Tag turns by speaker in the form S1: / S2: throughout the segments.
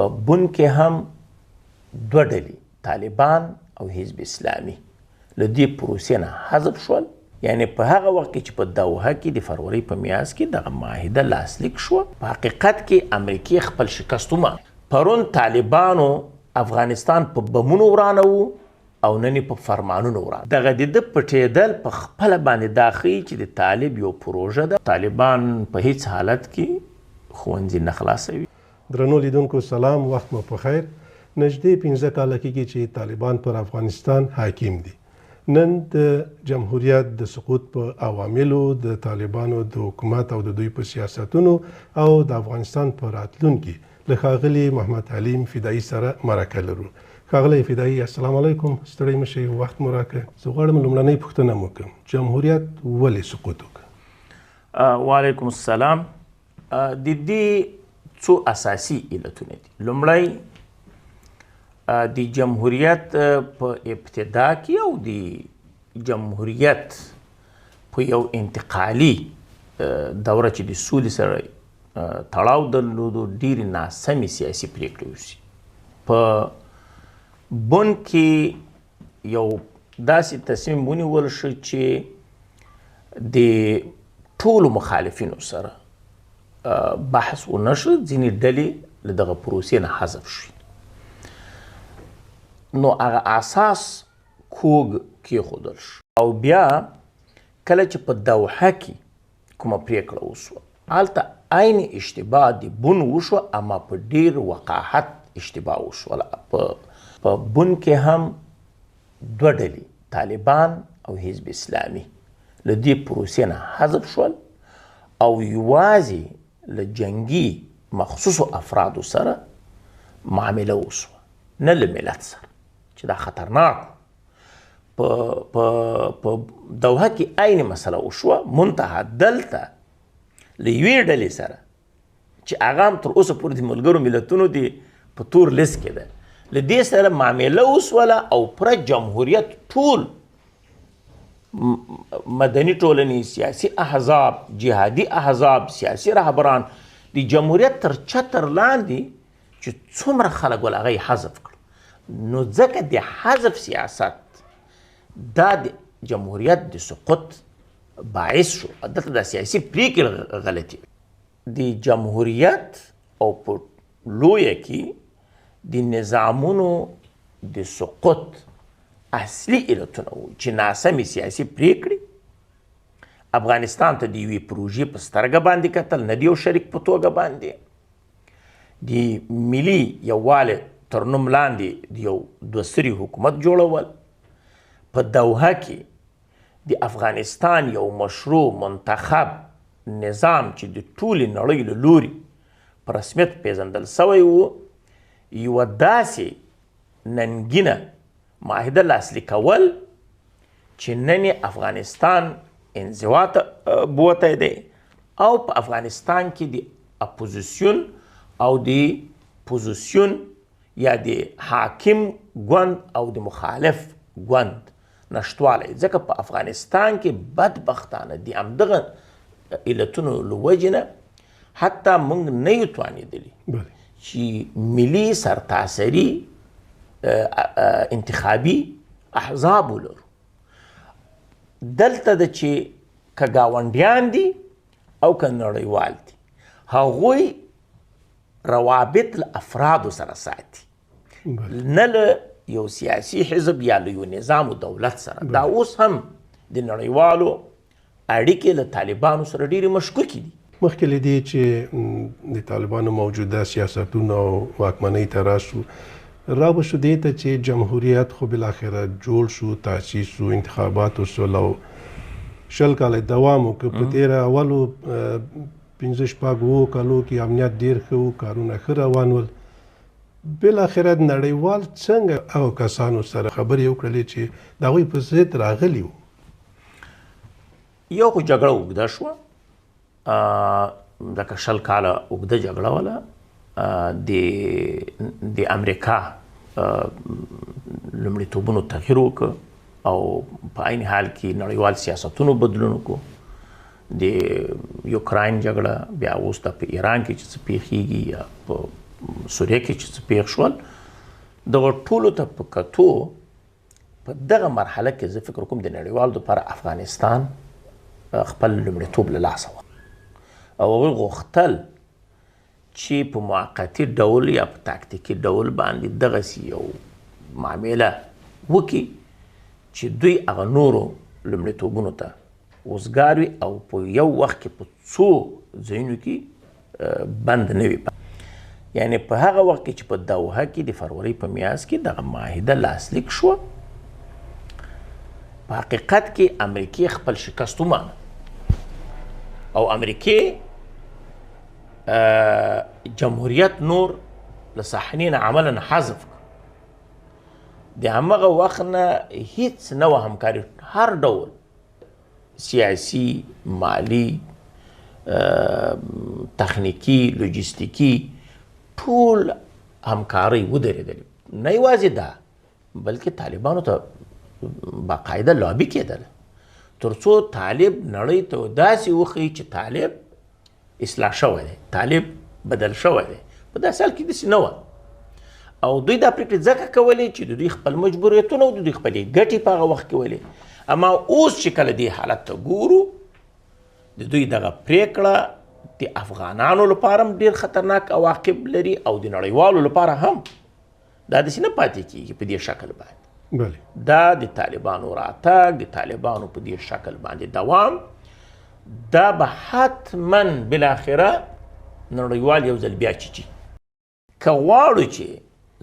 S1: په بن کې هم دوه ډلې طالبان او حزب اسلامي له دې پروسې نه حذف شول. یعنی په هغه وخت کې چې په دوحه کې د فروری په میاشت کې دغه معاهده لاسلیک شوه، په حقیقت کې امریکې خپل شکست ومانه. پرون طالبانو افغانستان په بمونو ورانوو او نن په فرمانونو وران. دغه د پټېدل په خپله باندې دا ښیي چې د طالب یو پروژه ده. طالبان په هیڅ حالت کې ښوونځي نه خلاصوي.
S2: درنو لیدونکو سلام، وخت مو په خیر. نږدې 15 کاله کېږي چې طالبان پر افغانستان حاکم دي. نن د جمهوریت د سقوط په عواملو، د طالبانو د حکومت او د دوی په سیاستونو او د افغانستان په راتلونکي له ښاغلي محمد علیم فدایي سره مرکه لرو. ښاغلی فدایي، السلام علیکم. ستړی مه شئ، وخت مو راکړه. زه غواړم لومړنۍ پوښتنه مو وکړم، جمهوریت ولې سقوط وکړ؟
S1: وعلیکم السلام. د دې څو اساسي علتونه دي. لومړی د جمهوریت په ابتدا کې او د جمهوریت په یو انتقالي دوره چې د سولې سره تړاو درلودو، ډېرې ناسمې سیاسي پرېکړې وشي. په بن کې یو داسې تصمیم ونیول شو چې د ټولو مخالفینو سره بحث ونه شو، ځینې ډلې له دغه پروسې نه حذف شوې. نو هغه اساس کوږ کېښودل شو او بیا کله چې په دوحه کې کومه پرېکړه وشوه، هلته عین اشتباه د بن وشوه، اما په ډېر وقاحت اشتباه وشوه. په بن کې هم دوه ډلې طالبان او حزب اسلامي له دې پروسې نه حذف شول او یوازې له جنګي مخصوصو افرادو سره معامله وشوه، نه له ملت سره، چې دا خطرناک. په دوحه کې عین مسله وشوه، منتها دلته له یوې ډلې سره چې هغه هم تر اوسه پورې د ملګرو ملتونو د په تور لیست کې ده، له دې سره معامله وسوله او پوره جمهوریت ټول مدني ټولنې، سیاسي احزاب، جهادي احزاب، سیاسي رهبران د جمهوریت تر چتر لاندې چې څومره خلک ول هغه یې حذف کړ. نو ځکه د حذف سیاست دا د جمهوریت د سقوط باعث شو. دلته د سیاسي پرېکړې غلطي د جمهوریت او په لویه کې د نظامونو د سقوط اصلي علتونه وو چې ناسمې سیاسي پرېکړې، افغانستان ته د یوې پروژې په سترګه باندې کتل، نه د یو شریک په توګه باندې، د ملي یووالي تر نوم لاندې د یو دوسري حکومت جوړول، په دوحه کې د افغانستان یو مشروع منتخب نظام چې د ټولې نړۍ له لوري په رسمیت پیژندل سوی و، یوه داسې ننګینه معاهده لاسلیکول چې نن افغانستان انزوا ته بوتی دی او په افغانستان کې د اپوزیسیون او د پوزیسیون یا د حاکم ګوند او د مخالف ګوند نشتوالی. ځکه په افغانستان کې بدبختانه د همدغه علتونو له وجې نه حتی موږ نه یو توانېدلي چې ملي سرتاسري انتخابي احزاب ولرو. دلته د چې که ګاونډیان دي او که نړیوال دي، هغوی روابط له افرادو سره ساتي، نه له یو سیاسي حزب یا له یو نظام و دولت سره. دا اوس هم د نړیوالو اړیکې له طالبانو سره ډېرې مشکوکې دي.
S2: مخکې له دې چې د طالبانو موجوده سیاستونه او واکمنۍ ته راسو، راوشو دې ته چې جمهوریت خو بالاخره جوړ شو، تاسیس شو، انتخابات وشول او 20 کاله دوام وکړ. په تېره اولو 15 کالو کې امنیت ډېر ښه و، کارونه ښه روان ول. بالاخره نړیوال څنګه هغو کسانو سره خبرې وکړلې چې د هغوی په ضد راغلي وو؟
S1: یو خو جګړه اوږده شوه، لکه 20 کاله اوږده جګړه وله. د امریکا لومړیتوبونو تغییر وکړ او په عین حال کې نړیوال سیاستونو بدلون وکړو. د یوکراین جګړه، بیا اوس په ایران کې چې څه پیښیږي، یا په سوریه کې چې څه پیښ شول دغه ټولو ته په کتو په دغه مرحله کې زه فکر کوم د نړیوالو دپاره افغانستان خپل لومړیتوب له لاسه او هغوی غوښتل چې په موقتي ډول یا په تاکتیکي ډول باندې دغسې یو معامله وکړي چې دوی هغه نورو لومړیتوبونو ته وزګار وي او په یو وخت کې په څو ځایونو کې بند نه وي. یعنې په هغه وخت کې چې په دوحه کې د فروری په میاشت کې دغه معاهده لاسلیک شوه په حقیقت کې امریکې خپل شکست ومانه او امریکې جمهوریت نور له صحنې نه عملا حذف کړ. د همغه وخت نه هیڅ نه وه همکاري هر ډول سیاسي مالی تخنیکي لوجستیکي ټول همکارۍ ودرېدلې. نه یوازې دا بلکې طالبانو ته باقاعده لابي کېدله تر څو طالب نړۍ ته داسې وښیي چې طالب اصلاح شوی دی، طالب بدل شوی دی. په داسې حال کې داسې نه وه او دوی دا پرېکړې ځکه کولې چې د دوی خپل مجبوریتونه او د دوی خپلې ګټې په هغه وخت کې ولې. اما اوس چې کله دې حالت ته ګورو د دوی دغه پرېکړه د افغانانو لپاره هم ډېر خطرناک عواقب لري او د نړیوالو لپاره هم دا داسې نه پاتې کېږي په دې شکل باندې. دا د طالبانو راتګ د طالبانو په دې شکل باندې دوام دا به حتما بالاخره نړیوال یو ځل بیا چیچي. که غواړو چې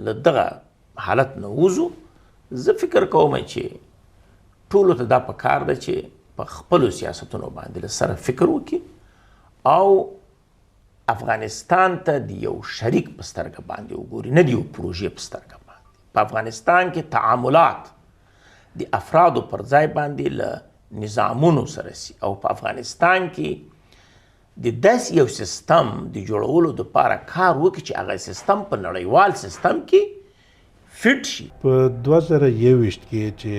S1: له دغه حالت نه وځو زه فکر کوم چې ټولو ته دا پکار ده چې په خپلو سیاستونو باندې له سره فکر وکړي او افغانستان ته د یو شریک په سترګه باندې وګوري، نه د یو پروژې په سترګه باندې. په افغانستان کې تعاملات د افرادو پر ځای باندې له نظامونو سره سي او په افغانستان کې د داسې یو سیستم د جوړولو دپاره کار وکړي چې هغه سیستم په نړیوال سیستم کې فټ شي.
S2: په 2021 کې چې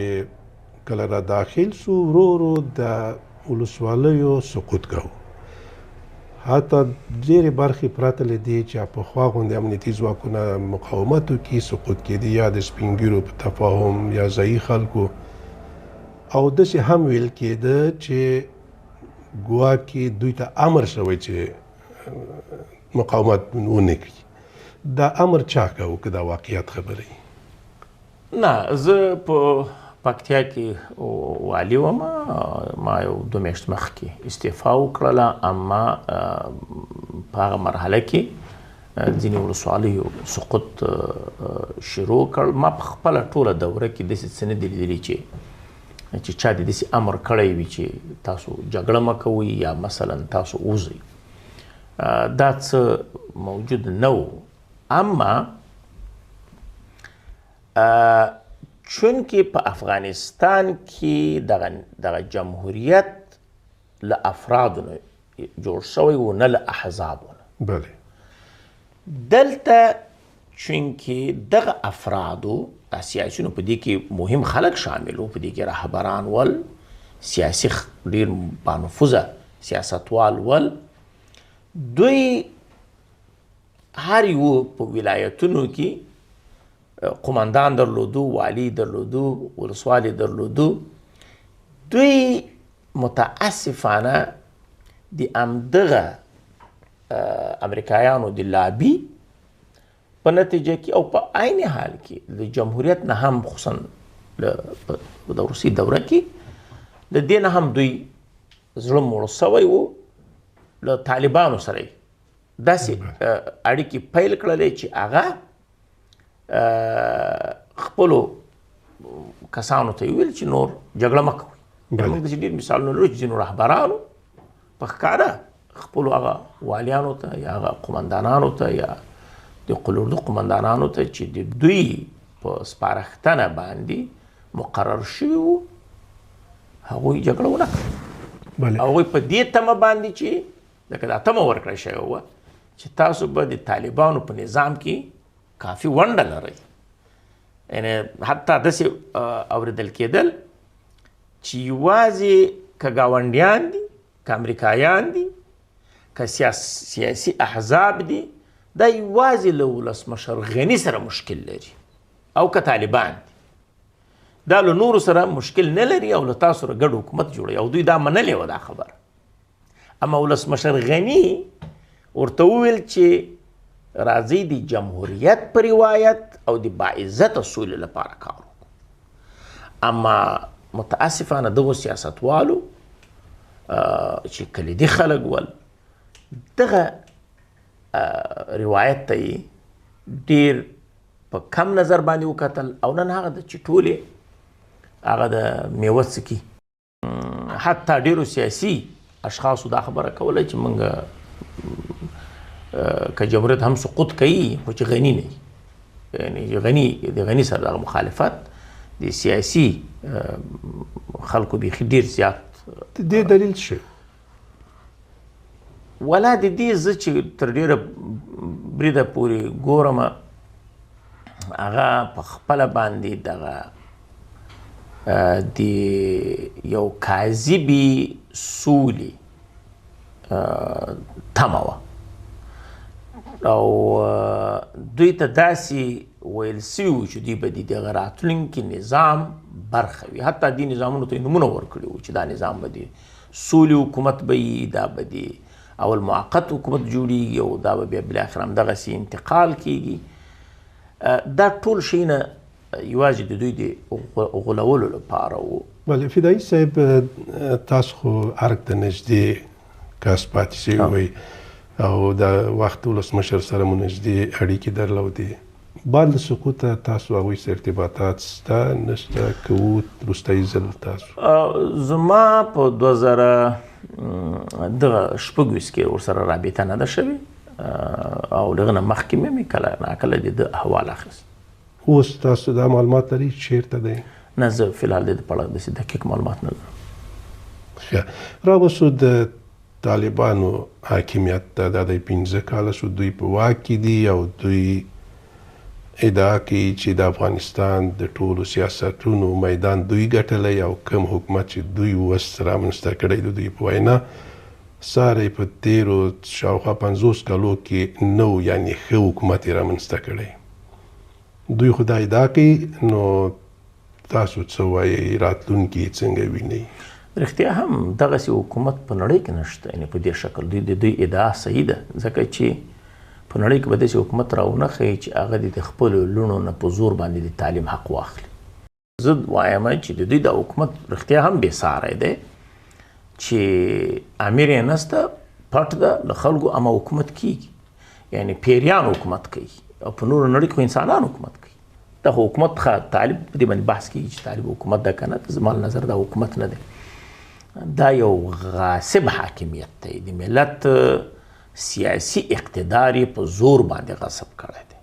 S2: کله را داخل سو ورو ورو د ولسوالیو سقوط کوو، حتی ډېرې برخې پرته له دې چې پخوا غوندې امنیتي ځواکونه مقاومت وکړي سقوط کېدي یا د سپین ږیرو په تفاهم یا ځایي خلکو او داسې هم ویل کېده چې ګواکې دوی ته امر شوی چې مقاومت ونه کړي. دا امر چا کوو که دا واقعیت خبره وي؟
S1: نه، زه په پکتیا کې والي وم، ما یو 2 میاشت مخکې استعفا وکړله. اما په هغه مرحله کې ځینې ولسوالیو سقوط شروع کړ. ما په خپله ټوله دوره کې داسې څه نه دي لیدلي چې چا د داسې امر کړی وي چې تاسو جګړه مه کوئ یا مثلا تاسو وځئ. دا څه موجود نه و. اما چونکې په افغانستان کې دغه جمهوریت له افرادو نه جوړ شوی و نه له احزابو نه.
S2: بله.
S1: دلته چونکې دغه افرادو دا سیاسیونو په دې کې مهم خلک شامل وو، په دې کې رهبران ول، سیاسي ډېر بانفوذه سیاستوال ول. دوی هر یو په ولایتونو کې قماندان درلودو، والی درلودو، ولسوالی درلودو. دوی متاسفانه د همدغه امریکایانو د لابي په نتیجه کې او په عین حال کې د جمهوریت نه هم خصوصا د روسي دوره کې د دې نه هم دوی زړه موړ سوی و. له طالبانو سره داسې اړیکې پیل کړلې چې هغه خپلو کسانو ته ویل چې نور جګړه مه کوئ. موږ داسې ډېر مثالونه لرو چې ځینو رهبرانو په ښکاره خپلو هغه والیانو ته یا هغه قمندانانو ته یا د قلوردو قمندانانو ته چې د دوی په سپارښتنه باندې مقرر شوي وو هغوی جګړه ونه کړه. هغوی په دې تمه باندې چې لکه دا تمه ورکړی شوې وه چې تاسو به د طالبانو په نظام کې کافي ونډه لرئ. یعنې حتی داسې اورېدل کېدل چې یوازې که ګاونډیان دي، که امریکایان دي، که سیاسي احزاب دي، دا یوازې له ولسمشر غني سره مشکل لري او که طالبان دي، دا له نورو سره مشکل نه لري او له تاسو سره ګډ حکومت جوړوي او دوی دا منلې وه دا خبره. اما ولسمشر غني ورته وویل چې راځئ د جمهوریت په روایت او د باعزته سولې لپاره کار وکړو. اما متاسفانه دغو سیاستوالو چې کلیدي خلک ول دغه روایت ته یې ډېر په کم نظر باندې وکتل او نن هغه د چې ټولې هغه د میوه څکي. حتی ډېرو سیاسي اشخاصو دا خبره کوله چې موږ که جمهوریت هم سقوط کوي خو چې غني نه وي، یعنې د غني سره دغه مخالفت د سیاسي خلکو بیخي ډېر زیات.
S2: د دې دلیل څه؟
S1: ولا د دې زه چې تر ډېره بریده پورې ګورم هغه په خپله باندې دغه د یو کاذبې سولې تمه وه او دوی ته داسې ویل سوي وو چې دوی به د دغه راتلونکي نظام برخه وي. حتی دې نظامونو ته یې نومونه ورکړي وو چې دا نظام به د سولې حکومت به وي، دا به د اول موقت حکومت جوړیږي او دا به بیا بالاخره همدغسې انتقال کیږي. دا ټول شیونه یوازې د دوی د غولولو لپاره وو.
S2: بله فدایي صاحب، تاسو خو ارګ ته نږدې کس پاتې شوي وئ او د وخت ولسمشر سره مو نږدې اړیکې درلودې. بعد له سقوطه تاسو هغوی سره ارتباطات شته نشته؟ که و وروستی ځل تاسو؟
S1: زما په 2026 کې ورسره رابطه نه ده شوې او له هغه نه مخکې مې کله ناکله د ده احوال اخیست.
S2: اوس تاسو دا معلومات لرئ چیرته دی؟
S1: نه، زه فلحال د دې په اړه داسې دقیق معلومات نه لرم.
S2: راوسو د طالبانو حاکمیت ته دا د 15 کاله شو دوی په واک کې دي او دوی ادعا کوي چې د افغانستان د ټولو سیاستونو میدان دوی ګټلی او کوم حکومت چې دوی اوس رامنځته کړی د دوی په وینا ساری په تیرو شاوخوا 50 کالو کې نو یعنی ښه حکومت یې رامنځته کړی. دوی خو دا ادعا کوي، نو تاسو څه وایئ راتلونکي یې څنګه وینئ؟
S1: رښتیا هم دغسې حکومت په نړۍ کې نشته، یعنې په دې شکل د دوی ادعا صحیح ده، ځکه چې په نړۍ کې به داسې حکومت راونه ښیي چې هغه د خپلو لوڼو نه په زور باندې د تعلیم حق واخلي. زه وایم چې د دوی دا حکومت رښتیا هم بې ساری دی چې امیر یې نسته، پټ ده له خلکو، اما حکومت کیږي، یعنې پیریان حکومت کوي او په نورو نړۍ کې خو انسانان حکومت کوي. دا خو حکومت طالب په دې باندې بحث کیږي چې طالب حکومت ده که نه، زما له نظر دا حکومت نه دی، دا یو غاصب حاکمیت دی. د ملت سیاسی اقتدار یې په زور باندې غصب کړی دی.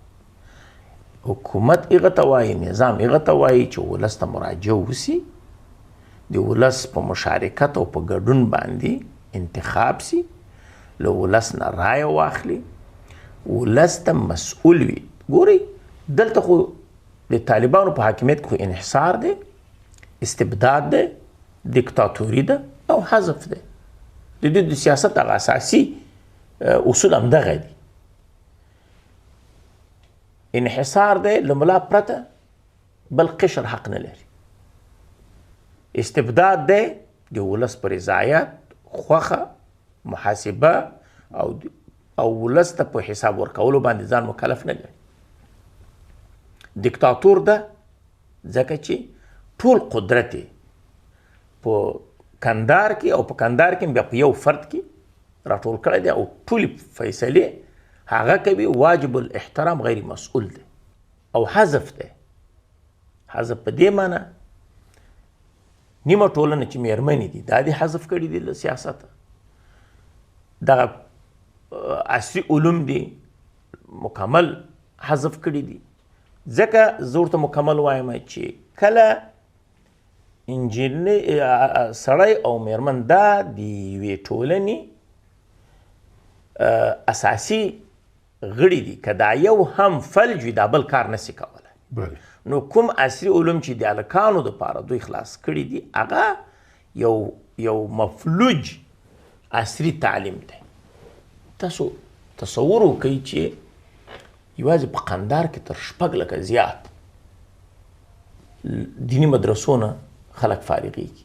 S1: حکومت هغه ته وایي، نظام هغه ته وایي چې ولس ته مراجعه وسي، د ولس په مشارکت او په ګډون باندې انتخاب سي، له ولس نه رایه واخلي، ولس ته مسؤول وي. ګورئ دلته خو د طالبانو په حاکمیت کې خو انحصار دی، استبداد دی، دیکتاتوري ده او حذف ده. د دوی د سیاست هغه اساسي اصول همدغه دي. انحصار دی، له ملا پرته بل قشر حق نه لري. استبداد دی، د ولس په رضایت خوښه محاسبه او ولس ته په حساب ورکولو باندې ځان مکلف نه لري. دیکتاتور ده ځکه چې ټول قدرت یې په کندهار کې او په کندهار کې بیا په یو فرد کې راټول کړی دی او ټولې فیصلې هغه کوي، واجب الاحترام غیر مسؤول دی. او حذف دی، حذف په دې معنی نیمه ټولنه چې میرمنې دي دا دې حذف کړي دي له سیاسته. دغه عصري علوم دي مکمل حذف کړي دي. ځکه زه ورته مکمل وایم چې کله سړی او میرمن دا د یوې ټولنې اساسي غړي دي، که دا یو هم فلج وي دا بل کار نسي کولی. نو کوم عصري علوم چې د هلکانو دپاره دوی خلاص کړي دي هغه یو مفلوج عصري تعلیم دی. تاسو تصور وکئ چې یوازې په قندهار کې تر 6 لکه زیات دینی مدرسو نه خلک فارغېږي.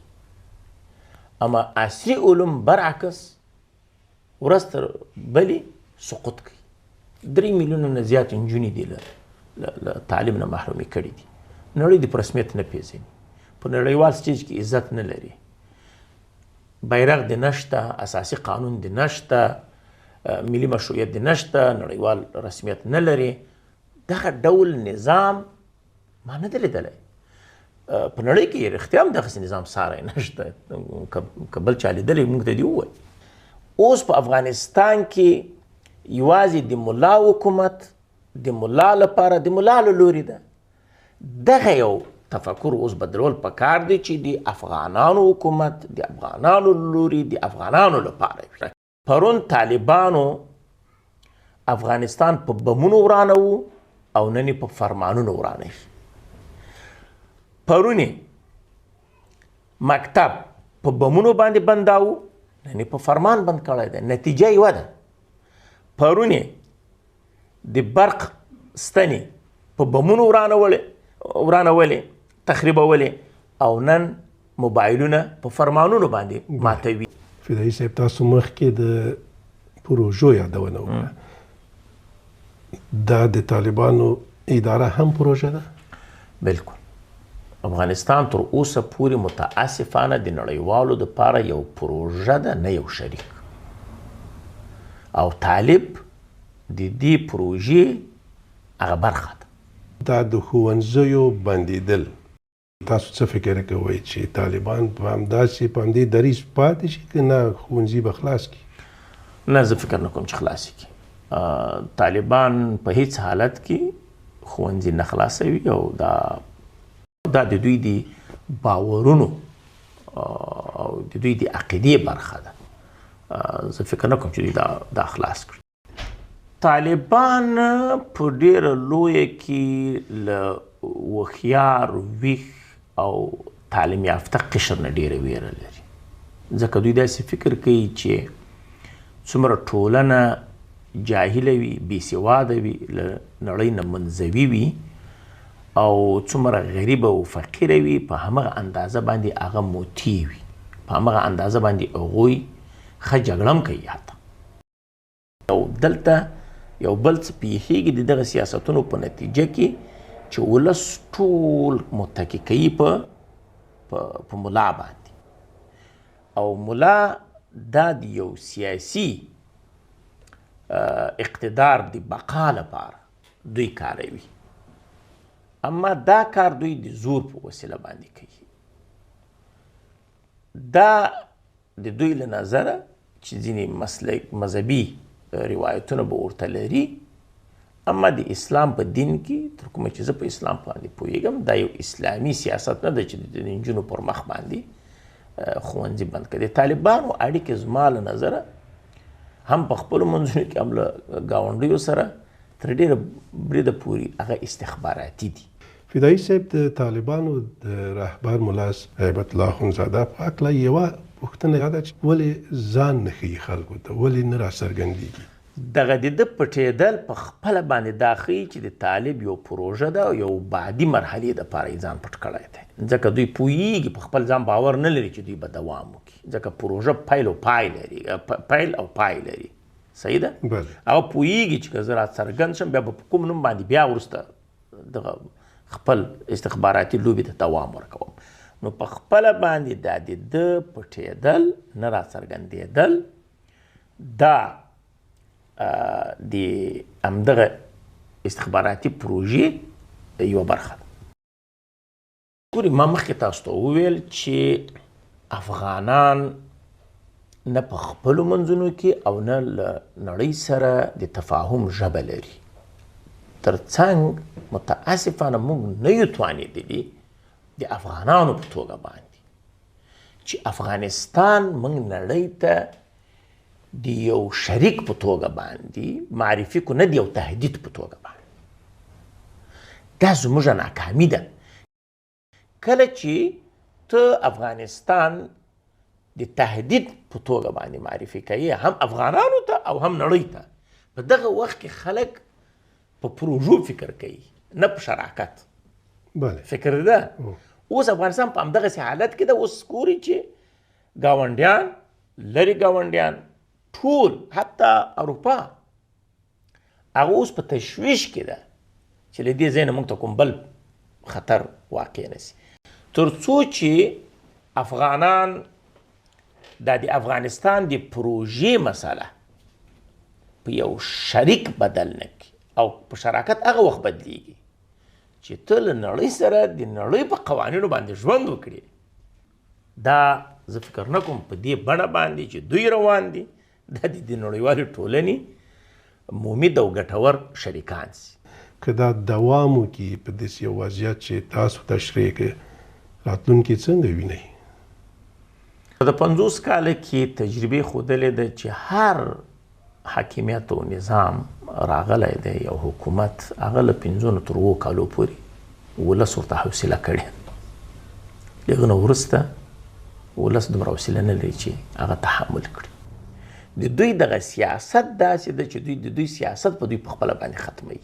S1: اما عصري علوم برعکس ورځ تر بلې سقوط کوي. 3 میلیونه نه زیات نجونې دي له تعلیم نه محرومې کړي دي. نړۍ د په رسمیت نه پېژني، په نړیوال سټیج کې عزت نه لري، بیرغ دې نشته، اساسي قانون دې نشته، ملي مشروعیت دې نشته، نړیوال رسمیت نه لري. دغه ډول نظام ما نه دی لیدلی. په نړۍ کې رښتیا هم دغسې نظام ساری نشته. که بل چا لیدلی موږ ته دې ووایي. اوس په افغانستان کې یوازې د ملا حکومت د ملا لپاره د ملا له لوري ده. دغه یو تفکر اوس بدلول پکار دی چې د افغانانو حکومت د افغانانو لوري د افغانانو لپاره وي. پرون طالبانو افغانستان په بمونو ورانوو او نن یې په فرمانونو ورانوي. پرون مکتب په بمونو باندې بنداوو، نن یې په فرمان بند کړی دی. نتیجه یوه ده. پرون د برق ستنې په بمونو ورانولې تخریبولې او نن موبایلونه په فرمانونو باندې ماتوي.
S2: فدایي صاحب تاسو مخکې د پروژو یادونه وکړه. دا د طالبانو اداره هم پروژه ده؟
S1: بلکل. افغانستان تر اوسه پورې متاسفانه د نړیوالو دپاره یو پروژه ده، نه یو شریک. او طالب د دې پروژې هغه برخه ده.
S2: دا د ښوونځیو بندېدل، تاسو څه فکر کوئ چې طالبان په همداسې په همدې دریځ پاتې شي که نه ښوونځي به خلاص کړي؟
S1: نه، زه فکر نه کوم چې خلاص کړي. طالبان په هیڅ حالت کې ښوونځي نه خلاصوي او دا د دوی د باورونو او د دوی د عقیدې برخه ده. زه فکر نه کوم چې دوی دا خلاص کړي. طالبان په ډېره لویه کې له هوښیار، ویښ او تعلیم یافته قشر نه ډېره ویره لري. ځکه دوی داسې فکر کوي چې څومره ټولنه جاهله وي، بېسواده وي، له نړۍ نه منزوي وي او څومره غریبه او فقیره وي، په همغه اندازه باندې هغه موتی وي، په همغه اندازه باندې هغوی ښه جګړه هم کوي. حتی او دلته یو بل څه پیښیږي د دغه سیاستونو په نتیجه کې چې ولس ټول متکي کوي په ملا باندې. او ملا دا د یو سیاسي اقتدار د بقا لپاره دوی کاروي. اما دا کار دوی د زور په وسیله باندې کوي. دا د دوی له نظره چې ځینې مذهبي روایتونه به ورته لري. اما د اسلام په دین کې تر کومه چې زه په اسلام باندې پوهېږم دا یو اسلامي سیاست نه ده چې د نجونو پر مخ باندې ښوونځي بند کړي. د طالبانو اړیکې زما له نظره هم په خپلو منځونو کې هم له ګاونډیو سره تر ډېره بریده پورې هغه استخباراتي دي.
S2: فدایي صاحب د طالبانو د رهبر ملا هیبت الله اخندزاده په هکله یوه پوښتنه دا ده چې ولې ځان نه ښیي خلکو ته، ولې نه راڅرګندېږي؟
S1: دغه د ده پټېدل په خپله باندې دا ښیي چې د طالب یو پروژه ده او یو بعدي مرحلې دپاره یې ځان پټ کړی دی. ځکه دوی پوهېږي، په خپل ځان باور نه لري چې دوی به دوام وکړي. ځکه پروژه پیل او پای لري. صحیح ده؟ هغه پوهېږي چې که زه راڅرګند شم بیا به په کوم نوم باندې بیا وروسته دغه خپل استخباراتي لوبې ته دوام ورکوم. نو په خپله باندې دا د ده پټېدل، نه راڅرګندېدل، دا د همدغه استخباراتي پروژې یوه برخه ده. ګورې ما مخکې تاسو ته وویل چې افغانان نه په خپلو منځونو کې او نه له نړۍ سره د تفاهم ژبه لري. ترڅنګ متاسفانه موږ نه یو توانېدلي د افغانانو په توګه باندې چې افغانستان موږ نړۍ ته د یو شریک په توګه باندې معرفي کړو، نه د یو تهدید په توګه باندې. دا زموږ ناکامي ده. کله چې ته افغانستان د تهدید په توګه باندې معرفي کوي هم افغانانو ته او هم نړۍ ته، په دغه وخت کې خلک په پروژو فکر کوي نه په شراکت
S2: بله
S1: فکر ده. اوس افغانستان په همدغسې حالت کې ده. اوس ګوري چې ګاونډیان لرې ګاونډیان ټول حتی اروپا هغه اوس په تشویش کې ده چې له دې ځای نه موږ ته کوم بل خطر واقع نه سي، تر څو چې افغانان د افغانستان د پروژې مسله په یو شریک بدل نه کړي او په شراکت هغه وخت بدلیږي چې ته له نړۍ سره د نړۍ په قوانینو باندې ژوند وکړي. دا زه فکر نه کوم په دې بڼه باندې چې دوی روان دي دا د نړیوالې ټولنې ممید او ګټور شریکان سي.
S2: که دا دوام وکړي په داسې یو وضعیت چې تاسو تشریح کړئ راتلونکي څنګه وینئ؟
S1: د 50 کاله کې تجربې ښودلې ده چې هر حاکمیت او نظام راغلی دی یو حکومت هغه له 15 تر 20 کالو پورې ولس ورته حوصله کړې، د هغه نه وروسته ولس دومره حوصله نه لري چې هغه تحمل کړي. د دوی دغه سیاست داسې ده چې دوی د دوی سیاست په دوی په خپله باندې ختموي.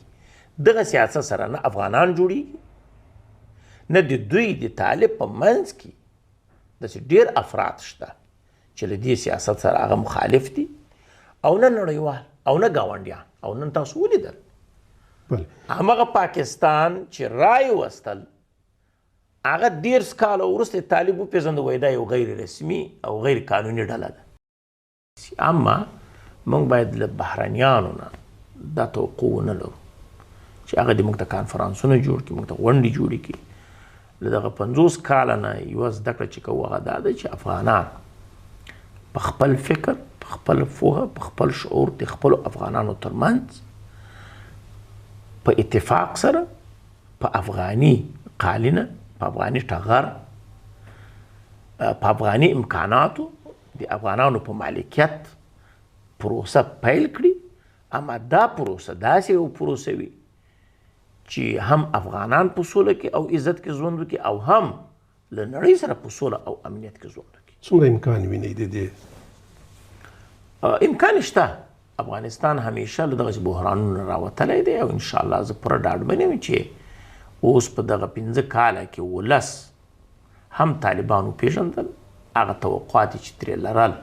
S1: دغه سیاست سره نه افغانان جوړیږي نه د دوی د طالب په منځ کې داسې ډېر افراد شته چې له دې سیاست سره هغه مخالف دي او نه نړیوال او نه ګاونډیان او نن تاسو ولیدل همغه پاکستان چې رای وستل هغه 10 کاله وروسته طالب وپېژنده وایي دا یو غیر رسمي او غیر قانوني ډله ده. اما موږ باید له بهرنیانو نه دا توقع ونه لرو چې هغه دې موږ ته کانفرانسونه جوړ کړي، موږ ته غونډې جوړې کړي. له دغه 50 کاله نه یوه زده کړه چې کوو هغه دا ده چې افغانان په خپل فکر په خپل پوهه په خپل شعور د خپلو افغانانو ترمنځ په اتفاق سره په افغاني قالینه په افغاني ټغر په افغاني امکاناتو د افغانانو په مالکیت پروسه پیل کړي. اما دا پروسه داسې یو پروسه وي چې هم افغانان په سوله کې او عزت کې ژوند وکړي او هم له نړۍ سره په سوله او امنیت کې ژوند وکړي.
S2: څومره امکان وینئ د دې؟
S1: امکان شته. افغانستان همیشه له دغسې بحرانونو راوتلی دی او انشاءالله زه پوره ډاډمن یم چې اوس په دغه 15 کاله کې ولس هم طالبان وپېژندل، هغه توقعات چې ترې لرل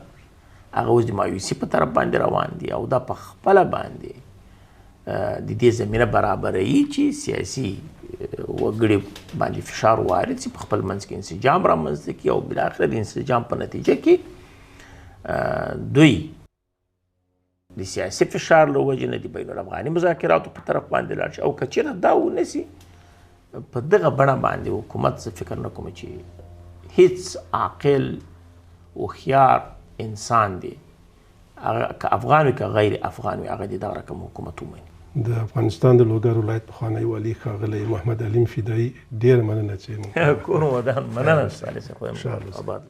S1: هغه اوس د مایوسي په طرف باندې روان دي او دا په خپله باندې د دې زمینه برابروي چې سیاسي وګړي باندې فشار وارد شي، په خپل منځ کې انسجام رامنځته کړي او بالاخره د انسجام په نتیجه کې دوی د سیاسي فشار له وجې نه د بین الافغاني مذاکراتو په طرف باندې لاړ شي او که چېرته دا ونه سي په دغه بڼه باندې حکومت زه فکر نه کوم چې هیڅ عاقل هوښیار انسان دی که افغان وي که غیر افغان وي هغه د دغه رقم حکومت ومني.
S2: د افغانستان د لوګر ولایت پخوانی والي ښاغلی محمد علیم فدایي ډېره مننه چې
S1: کور ودان مننه ستاسې خدای مو آباد